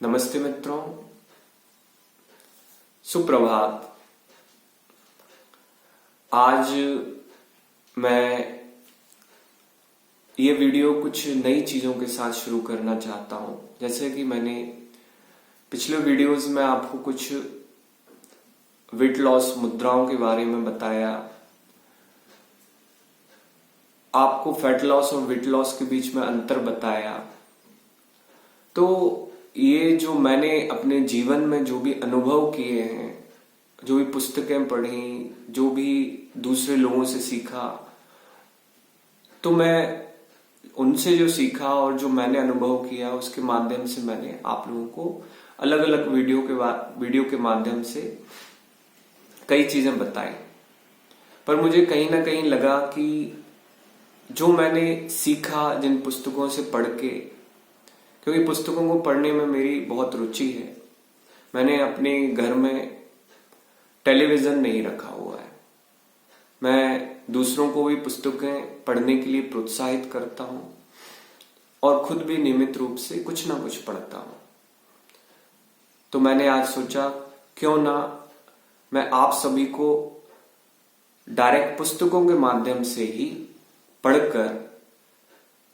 नमस्ते मित्रों, सुप्रभात। आज मैं ये वीडियो कुछ नई चीजों के साथ शुरू करना चाहता हूं। जैसे कि मैंने पिछले वीडियोस में आपको कुछ वेट लॉस मुद्राओं के बारे में बताया, आपको फैट लॉस और वेट लॉस के बीच में अंतर बताया। तो ये जो मैंने अपने जीवन में जो भी अनुभव किए हैं, जो भी पुस्तकें पढ़ी, जो भी दूसरे लोगों से सीखा, तो मैं उनसे जो सीखा और जो मैंने अनुभव किया उसके माध्यम से मैंने आप लोगों को अलग अलग वीडियो के माध्यम से कई चीजें बताई। पर मुझे कहीं ना कहीं लगा कि जो मैंने सीखा जिन पुस्तकों से पढ़ के, क्योंकि पुस्तकों को पढ़ने में मेरी बहुत रुचि है, मैंने अपने घर में टेलीविजन नहीं रखा हुआ है। मैं दूसरों को भी पुस्तकें पढ़ने के लिए प्रोत्साहित करता हूं और खुद भी नियमित रूप से कुछ ना कुछ पढ़ता हूं। तो मैंने आज सोचा क्यों ना मैं आप सभी को डायरेक्ट पुस्तकों के माध्यम से ही पढ़कर,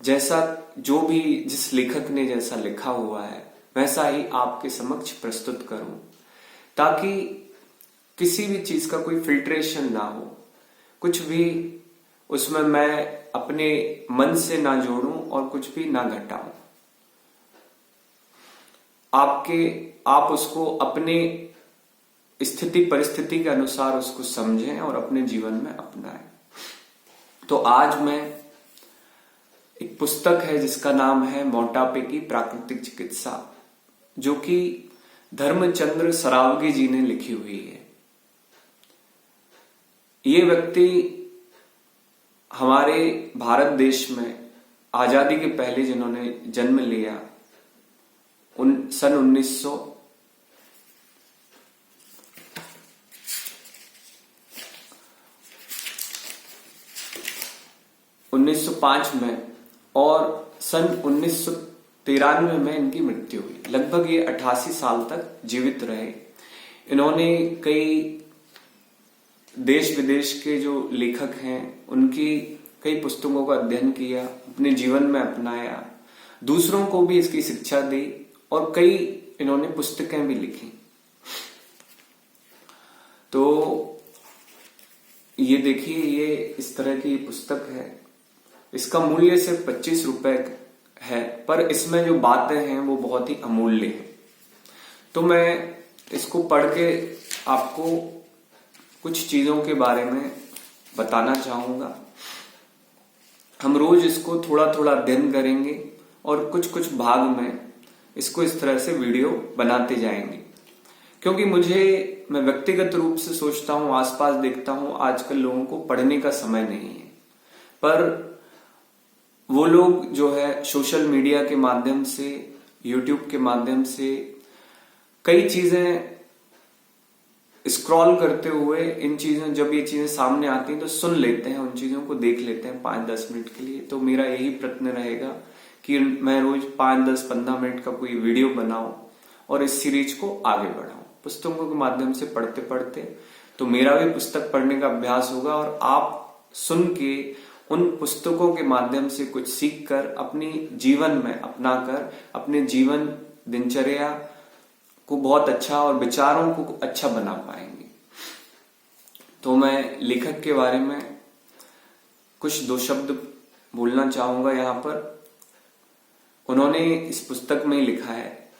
जैसा जो भी जिस लेखक ने जैसा लिखा हुआ है वैसा ही आपके समक्ष प्रस्तुत करूं, ताकि किसी भी चीज का कोई फिल्ट्रेशन ना हो, कुछ भी उसमें मैं अपने मन से ना जोड़ूं और कुछ भी ना घटाऊं। आप उसको अपने स्थिति परिस्थिति के अनुसार उसको समझें और अपने जीवन में अपनाएं। तो आज मैं एक पुस्तक है जिसका नाम है मोटापे की प्राकृतिक चिकित्सा, जो कि धर्मचंद्र सरावगी जी ने लिखी हुई है। ये व्यक्ति हमारे भारत देश में आजादी के पहले जिन्होंने जन्म लिया, सन 1905 में और सन 1993 में इनकी मृत्यु हुई। लगभग ये 88 साल तक जीवित रहे। इन्होंने कई देश विदेश के जो लेखक हैं उनकी कई पुस्तकों का अध्ययन किया, अपने जीवन में अपनाया, दूसरों को भी इसकी शिक्षा दी और कई इन्होंने पुस्तकें भी लिखी। तो ये देखिए, ये इस तरह की पुस्तक है। इसका मूल्य सिर्फ 25 रुपए है, पर इसमें जो बातें हैं वो बहुत ही अमूल्य है। तो मैं इसको पढ़ के आपको कुछ चीजों के बारे में बताना चाहूंगा। हम रोज इसको थोड़ा थोड़ा अध्ययन करेंगे और कुछ कुछ भाग में इसको इस तरह से वीडियो बनाते जाएंगे, क्योंकि मैं व्यक्तिगत रूप से सोचता हूं, आसपास देखता हूं, आजकल लोगों को पढ़ने का समय नहीं है। पर वो लोग जो है सोशल मीडिया के माध्यम से, यूट्यूब के माध्यम से कई चीजें स्क्रॉल करते हुए जब ये चीजें सामने आती हैं तो सुन लेते हैं, उन चीजों को देख लेते हैं 5-10 मिनट के लिए। तो मेरा यही प्रयत्न रहेगा कि मैं रोज 5-10-15 मिनट का कोई वीडियो बनाऊं और इस सीरीज को आगे बढ़ाऊं पुस्तकों के माध्यम से पढ़ते पढ़ते। तो मेरा भी पुस्तक पढ़ने का अभ्यास होगा और आप सुन के उन पुस्तकों के माध्यम से कुछ सीख कर अपनी जीवन में अपनाकर अपने जीवन दिनचर्या को बहुत अच्छा और विचारों को अच्छा बना पाएंगे। तो मैं लेखक के बारे में कुछ 2 शब्द बोलना चाहूंगा यहाँ पर। उन्होंने इस पुस्तक में ही लिखा है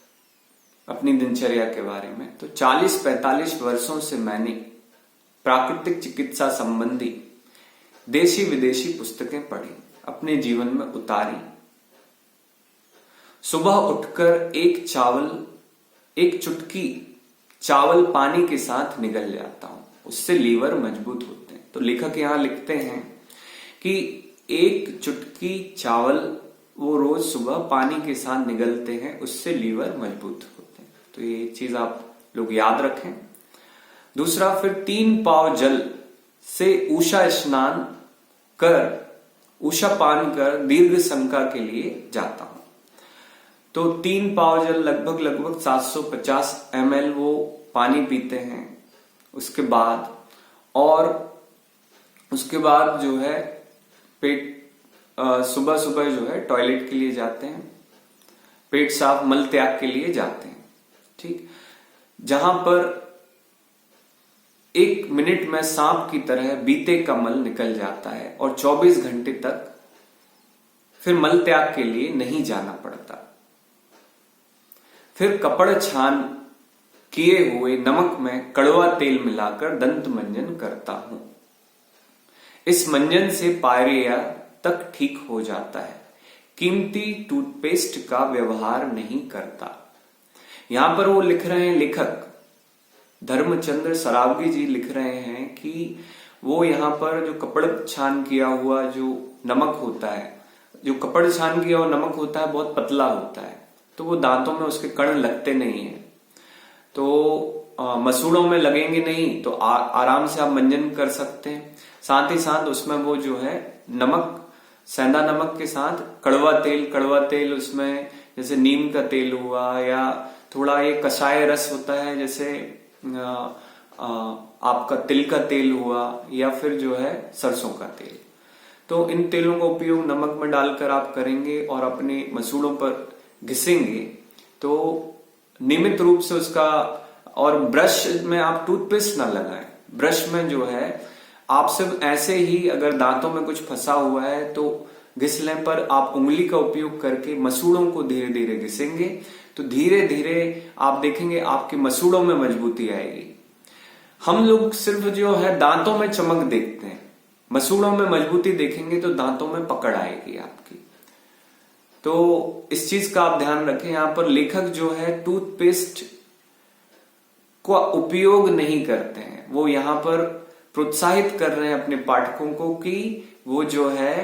अपनी दिनचर्या के बारे में। तो 40-45 वर्षों से मैंने प्राकृतिक चिकित्सा संबंधी देशी विदेशी पुस्तकें पढ़ी, अपने जीवन में उतारी। सुबह उठकर एक चुटकी चावल पानी के साथ निगल जाता हूं, उससे लीवर मजबूत होते हैं। तो लेखक यहां लिखते हैं कि एक चुटकी चावल वो रोज सुबह पानी के साथ निगलते हैं, उससे लीवर मजबूत होते हैं। तो ये चीज आप लोग याद रखें। दूसरा, फिर 3 पाव जल से उषा पान कर दीर्घ शंका के लिए जाता हूं। तो 3 पाव जल लगभग 750 ml वो पानी पीते हैं। उसके बाद जो है पेट सुबह सुबह जो है टॉयलेट के लिए जाते हैं, पेट साफ मल त्याग के लिए जाते हैं। ठीक, जहां पर 1 मिनट में सांप की तरह बीते का मल निकल जाता है और 24 घंटे तक फिर मल त्याग के लिए नहीं जाना पड़ता। फिर कपड़ छान किए हुए नमक में कड़वा तेल मिलाकर दंत मंजन करता हूं। इस मंजन से पायरिया तक ठीक हो जाता है। कीमती टूथपेस्ट का व्यवहार नहीं करता। यहां पर वो लिख रहे हैं, लेखक धर्मचंद्र सरावगी जी लिख रहे हैं कि वो यहां पर जो कपड़ छान किया हुआ जो नमक होता है, जो कपड़ छान किया हुआ नमक होता है बहुत पतला होता है, तो वो दांतों में उसके कण लगते नहीं है, तो मसूड़ों में लगेंगे नहीं, तो आराम से आप मंजन कर सकते हैं। साथ ही साथ उसमें वो जो है नमक, सेंधा नमक के साथ कड़वा तेल उसमें जैसे नीम का तेल हुआ या थोड़ा ये कषाय रस होता है, जैसे आपका तिल का तेल हुआ या फिर जो है सरसों का तेल, तो इन तेलों का उपयोग नमक में डालकर आप करेंगे और अपने मसूड़ों पर घिसेंगे तो नियमित रूप से उसका। और ब्रश में आप टूथपेस्ट ना लगाएं। ब्रश में जो है आप सिर्फ ऐसे ही अगर दांतों में कुछ फंसा हुआ है तो घिसने पर आप उंगली का उपयोग करके मसूड़ों को धीरे धीरे घिसेंगे तो धीरे धीरे आप देखेंगे आपके मसूड़ों में मजबूती आएगी। हम लोग सिर्फ जो है दांतों में चमक देखते हैं, मसूड़ों में मजबूती देखेंगे तो दांतों में पकड़ आएगी आपकी। तो इस चीज का आप ध्यान रखें। यहां पर लेखक जो है टूथपेस्ट का उपयोग नहीं करते हैं, वो यहां पर प्रोत्साहित कर रहे हैं अपने पाठकों को कि वो जो है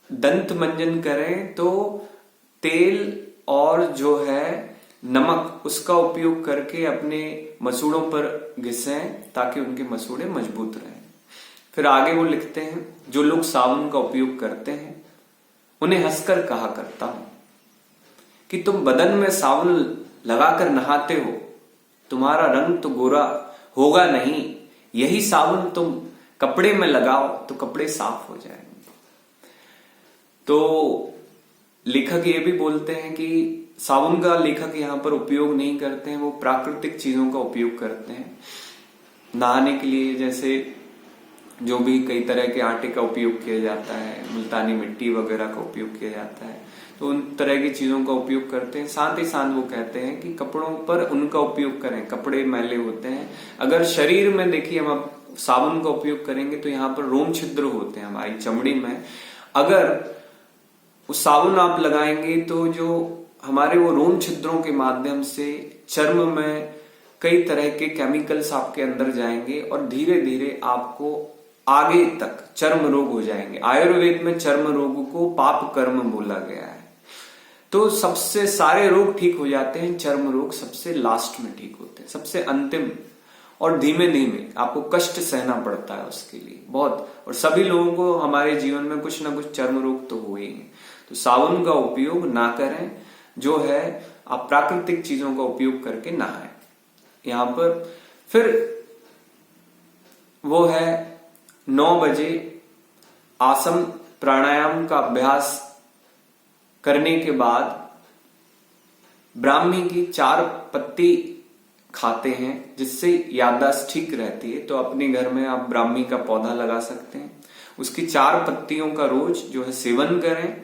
दंत मंजन करें तो तेल और जो है नमक उसका उपयोग करके अपने मसूड़ों पर घिसें ताकि उनके मसूड़े मजबूत रहें। फिर आगे वो लिखते हैं, जो लोग साबुन का उपयोग करते हैं उन्हें हंसकर कहा करता हूं कि तुम बदन में साबुन लगाकर नहाते हो, तुम्हारा रंग तो गोरा होगा नहीं, यही साबुन तुम कपड़े में लगाओ तो कपड़े साफ हो जाएंगे। तो लेखक ये भी बोलते हैं कि साबुन का लेखक यहां पर उपयोग नहीं करते हैं, वो प्राकृतिक चीजों का उपयोग करते हैं नहाने के लिए। जैसे जो भी कई तरह के आटे का उपयोग किया जाता है, मुल्तानी मिट्टी वगैरह का उपयोग किया जाता है, तो उन तरह की चीजों का उपयोग करते हैं। साथ ही साथ वो कहते हैं कि कपड़ों पर उनका उपयोग करें, कपड़े मैले होते हैं। अगर शरीर में देखिए हम साबुन का उपयोग करेंगे तो यहाँ पर रोम छिद्र होते हैं हमारी चमड़ी में, अगर वो साबुन आप लगाएंगे तो जो हमारे वो रोम छिद्रों के माध्यम से चर्म में कई तरह के केमिकल्स आपके अंदर जाएंगे और धीरे धीरे आपको आगे तक चर्म रोग हो जाएंगे। आयुर्वेद में चर्म रोग को पाप कर्म बोला गया है। तो सबसे सारे रोग ठीक हो जाते हैं, चर्म रोग सबसे लास्ट में ठीक होते हैं, सबसे अंतिम, और धीमे धीमे आपको कष्ट सहना पड़ता है उसके लिए बहुत। और सभी लोगों को हमारे जीवन में कुछ ना कुछ चर्म रोग तो हुए ही हैं। तो साबुन का उपयोग ना करें, जो है आप प्राकृतिक चीजों का उपयोग करके नहाएं। यहां पर फिर वो है 9 बजे आसन प्राणायाम का अभ्यास करने के बाद ब्राह्मी की 4 पत्ती खाते हैं जिससे याददाश्त ठीक रहती है। तो अपने घर में आप ब्राह्मी का पौधा लगा सकते हैं, उसकी 4 पत्तियों का रोज जो है सेवन करें,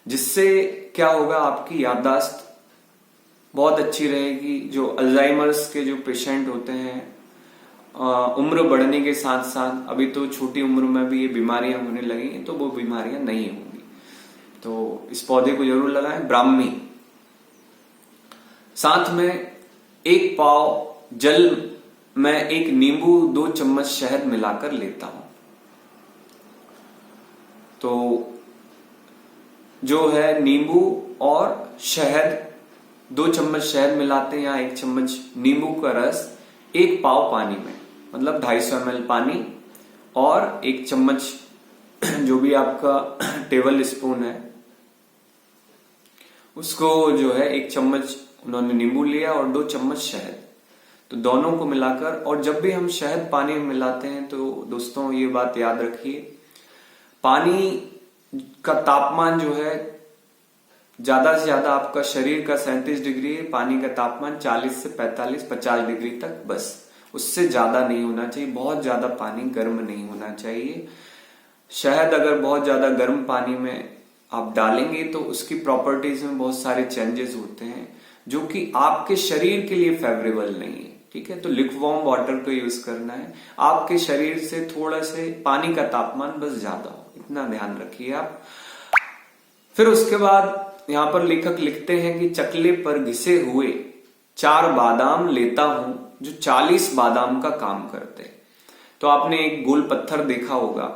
जिससे क्या होगा आपकी याददाश्त बहुत अच्छी रहेगी। जो अल्जाइमर्स के जो पेशेंट होते हैं, उम्र बढ़ने के साथ साथ अभी तो छोटी उम्र में भी ये बीमारियां होने लगी हैं, तो वो बीमारियां नहीं होंगी। तो इस पौधे को जरूर लगाएं, ब्राह्मी। साथ में 1 पाव जल में 1 नींबू 2 चम्मच शहद मिलाकर लेता हूं। तो जो है नींबू और शहद, 2 चम्मच शहद मिलाते हैं या 1 चम्मच नींबू का रस 1 पाव पानी में, मतलब 250 ml पानी, और 1 चम्मच जो भी आपका टेबल स्पून है उसको जो है 1 चम्मच उन्होंने नींबू लिया और 2 चम्मच शहद, तो दोनों को मिलाकर, और जब भी हम शहद पानी में मिलाते हैं तो दोस्तों ये बात याद रखिए, पानी का तापमान जो है ज्यादा से ज्यादा आपका शरीर का 37 डिग्री है, पानी का तापमान 40 से 45-50 डिग्री तक, बस उससे ज्यादा नहीं होना चाहिए। बहुत ज्यादा पानी गर्म नहीं होना चाहिए। शहद अगर बहुत ज्यादा गर्म पानी में आप डालेंगे तो उसकी प्रॉपर्टीज में बहुत सारे चेंजेस होते हैं जो कि आपके शरीर के लिए फेवरेबल नहीं है। ठीक है, तो लिक्वॉर्म वाटर को यूज करना है। आपके शरीर से थोड़ा से पानी का तापमान बस ज्यादा हो, इतना ध्यान रखिए आप। फिर उसके बाद यहां पर लेखक लिखते हैं कि चकले पर घिसे हुए 4 बादाम लेता हूं जो 40 बादाम का काम करते हैं। तो आपने एक गोल पत्थर देखा होगा,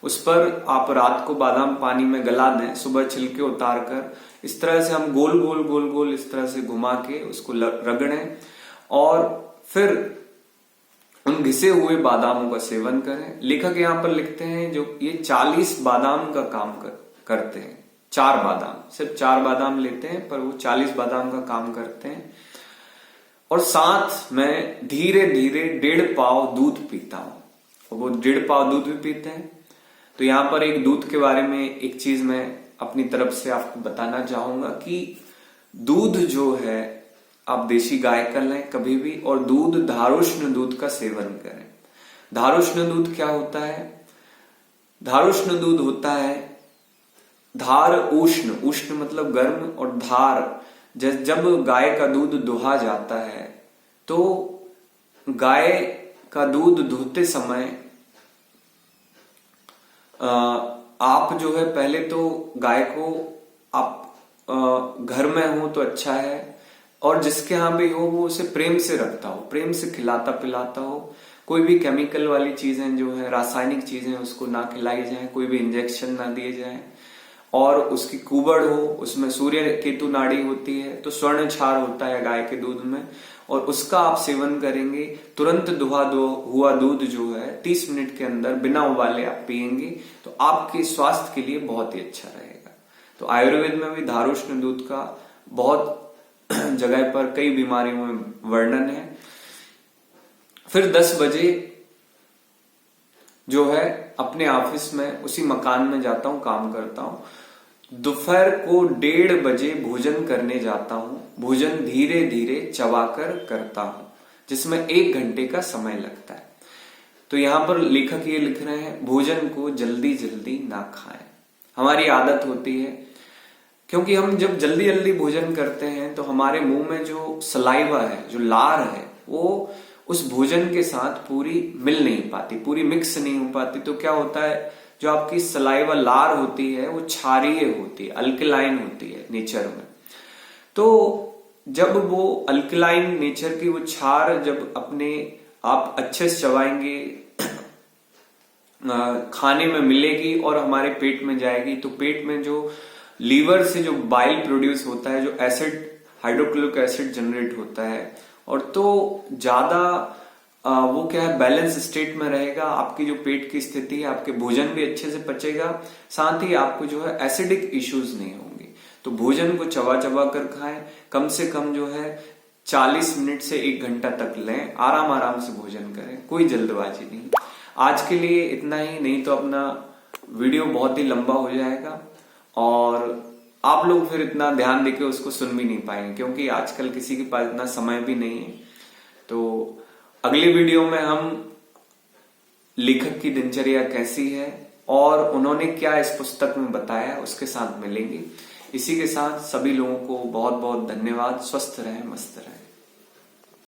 उस पर आप रात को बादाम पानी में गला दें, सुबह छिलके उतार कर इस तरह से हम गोल गोल गोल गोल इस तरह से घुमा के उसको रगड़ें और फिर उन घिसे हुए बादामों का सेवन करें। लेखक यहां पर लिखते हैं जो ये 40 बादाम का काम करते हैं। 4 बादाम, सिर्फ 4 बादाम लेते हैं पर वो 40 बादाम का काम करते हैं। और साथ में धीरे धीरे 1.5 पाव दूध पीता हूं, और वो 1.5 पाव दूध भी पीते हैं। तो यहां पर एक दूध के बारे में एक चीज मैं अपनी तरफ से आपको बताना चाहूंगा कि दूध जो है आप देशी गाय का लें कभी भी, और दूध धारोष्ण दूध का सेवन करें। धारोष्ण दूध क्या होता है? धारोष्ण दूध होता है धार उष्ण, उष्ण मतलब गर्म, और धार जब गाय का दूध दुहा जाता है तो गाय का दूध दुहते समय आप जो है पहले तो गाय को आप घर में हो तो अच्छा है, और जिसके यहां भी हो वो उसे प्रेम से रखता हो, प्रेम से खिलाता पिलाता हो। कोई भी केमिकल वाली चीजें जो है, रासायनिक चीजें उसको ना खिलाई जाए, कोई भी इंजेक्शन ना दिए जाए, और उसकी कुबड़ हो, उसमें सूर्य केतु नाड़ी होती है तो स्वर्ण क्षार होता है गाय के दूध में, और उसका आप सेवन करेंगे। तुरंत हुआ दूध जो है 30 मिनट के अंदर बिना उबाले आप पिएंगे तो आपके स्वास्थ्य के लिए बहुत ही अच्छा रहेगा। तो आयुर्वेद में भी धारोष्ण दूध का बहुत जगह पर कई बीमारियों में वर्णन है। फिर 10 बजे जो है अपने ऑफिस में उसी मकान में जाता हूं, काम करता हूं। दोपहर को 1:30 बजे भोजन करने जाता हूं। भोजन धीरे धीरे चबाकर करता हूं जिसमें 1 घंटे का समय लगता है। तो यहां पर लेखक ये लिख रहे हैं भोजन को जल्दी जल्दी ना खाएं। हमारी आदत होती है, क्योंकि हम जब जल्दी जल्दी भोजन करते हैं तो हमारे मुंह में जो सलाइवा है, जो लार है, वो उस भोजन के साथ पूरी मिल नहीं पाती, पूरी मिक्स नहीं हो पाती। तो क्या होता है, जो आपकी सलाइवा लार होती है वो क्षारीय होती है, अल्कलाइन होती है नेचर में। तो जब वो अल्कलाइन नेचर की वो क्षार जब अपने आप अच्छे से चबाएंगे, खाने में मिलेगी और हमारे पेट में जाएगी, तो पेट में जो लीवर से जो बाइल प्रोड्यूस होता है, जो एसिड, हाइड्रोक्लोरिक एसिड जनरेट होता है, और तो ज्यादा वो क्या है, बैलेंस स्टेट में रहेगा। आपकी जो पेट की स्थिति है, आपके भोजन भी अच्छे से पचेगा, साथ ही आपको जो है एसिडिक इश्यूज नहीं होंगे। तो भोजन को चबा चबा कर खाएं, कम से कम जो है 40 मिनट से 1 घंटा तक लें, आराम आराम से भोजन करें, कोई जल्दबाजी नहीं। आज के लिए इतना ही, नहीं तो अपना वीडियो बहुत ही लंबा हो जाएगा और आप लोग फिर इतना ध्यान देके उसको सुन भी नहीं पाएंगे, क्योंकि आजकल किसी के पास इतना समय भी नहीं है। तो अगली वीडियो में हम लेखक की दिनचर्या कैसी है और उन्होंने क्या इस पुस्तक में बताया उसके साथ मिलेंगे। इसी के साथ सभी लोगों को बहुत बहुत धन्यवाद। स्वस्थ रहें, मस्त रहें।